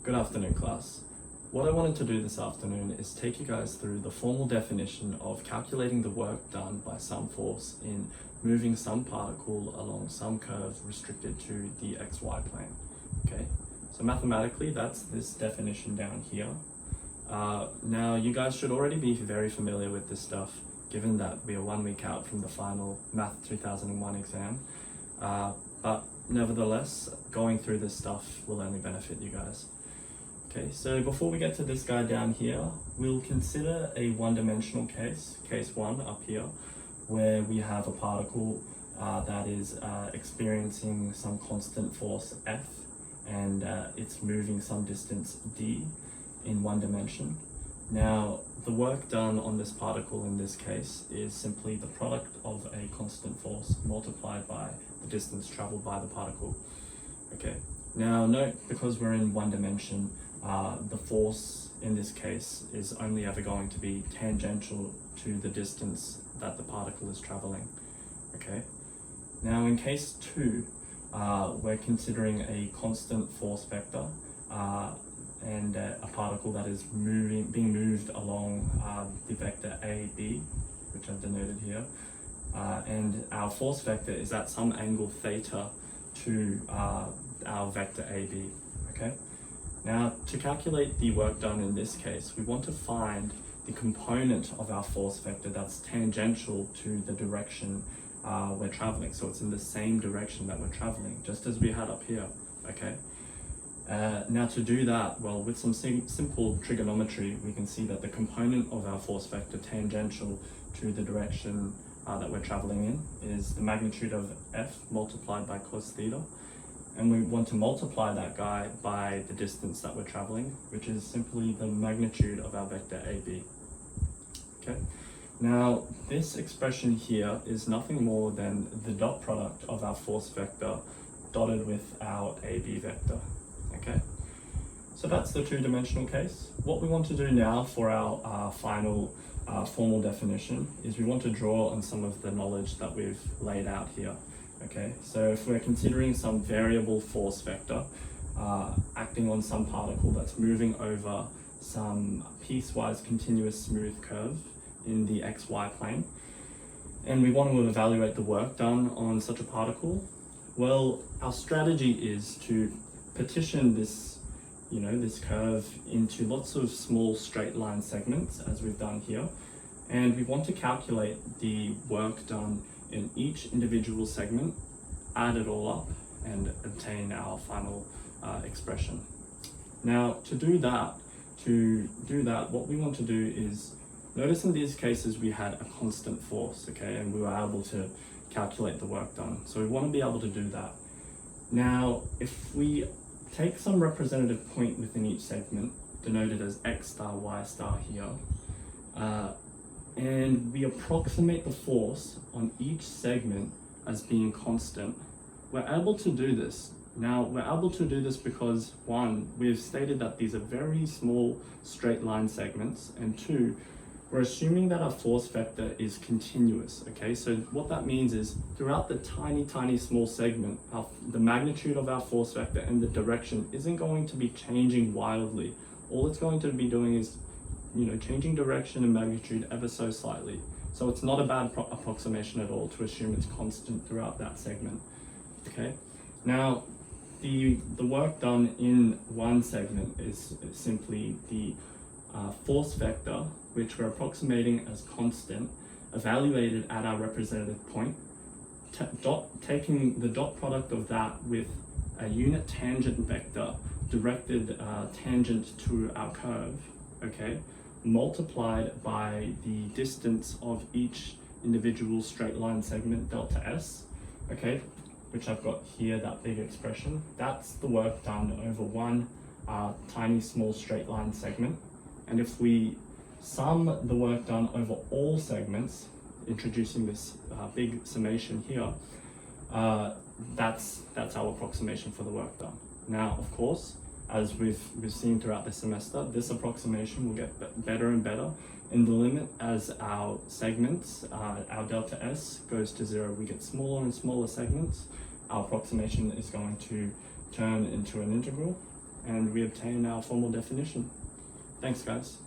Good afternoon, class. What I wanted to do this afternoon is take you guys through the formal definition of calculating the work done by some force in moving some particle along some curve restricted to the xy plane. Okay, so mathematically that's this definition down here. Now you guys should already be very familiar with this stuff, given that we are 1 week out from the final Math 2001 exam. But nevertheless, going through this stuff will only benefit you guys. Okay, so before we get to this guy down here, we'll consider a one-dimensional case, case 1 up here, where we have a particle that is experiencing some constant force F, and it's moving some distance d in one dimension. Now, the work done on this particle in this case is simply the product of a constant force multiplied by the distance traveled by the particle. Okay, now note, because we're in one dimension, the force in this case is only ever going to be tangential to the distance that the particle is traveling. Okay, now in case 2, we're considering a constant force vector and a particle that is being moved along the vector AB, which I've denoted here, and our force vector is at some angle theta to our vector AB. Okay. Now, to calculate the work done in this case, we want to find the component of our force vector that's tangential to the direction we're traveling. So it's in the same direction that we're traveling, just as we had up here, okay? Now to do that, well, with some simple trigonometry, we can see that the component of our force vector tangential to the direction that we're traveling in is the magnitude of F multiplied by cos theta. And we want to multiply that guy by the distance that we're traveling, which is simply the magnitude of our vector AB. Okay. Now, this expression here is nothing more than the dot product of our force vector dotted with our AB vector. Okay. So that's the two-dimensional case. What we want to do now for our final formal definition is we want to draw on some of the knowledge that we've laid out here. Okay, so if we're considering some variable force vector acting on some particle that's moving over some piecewise continuous smooth curve in the xy plane, and we want to evaluate the work done on such a particle, well, our strategy is to partition this, this curve into lots of small straight line segments, as we've done here, and we want to calculate the work done in each individual segment, add it all up, and obtain our final expression. Now, to do that, what we want to do is, notice in these cases we had a constant force, okay, and we were able to calculate the work done. So we want to be able to do that. Now, if we take some representative point within each segment, denoted as x star, y star here, and we approximate the force on each segment as being constant, we're able to do this. Now, we're able to do this because, 1, we've stated that these are very small straight line segments, and 2, we're assuming that our force vector is continuous, okay? So what that means is throughout the tiny small segment, the magnitude of our force vector and the direction isn't going to be changing wildly. All it's going to be doing is changing direction and magnitude ever so slightly. So it's not a bad approximation at all to assume it's constant throughout that segment. Okay. Now, the work done in one segment is simply the force vector, which we're approximating as constant, evaluated at our representative point, taking the dot product of that with a unit tangent vector directed tangent to our curve, okay, multiplied by the distance of each individual straight line segment, delta S, okay, which I've got here, that big expression. That's the work done over one tiny small straight line segment. And if we sum the work done over all segments, introducing this big summation here, that's our approximation for the work done. Now, of course, as we've seen throughout the semester, this approximation will get better and better in the limit as our segments, our delta S goes to 0. We get smaller and smaller segments. Our approximation is going to turn into an integral, and we obtain our formal definition. Thanks, guys.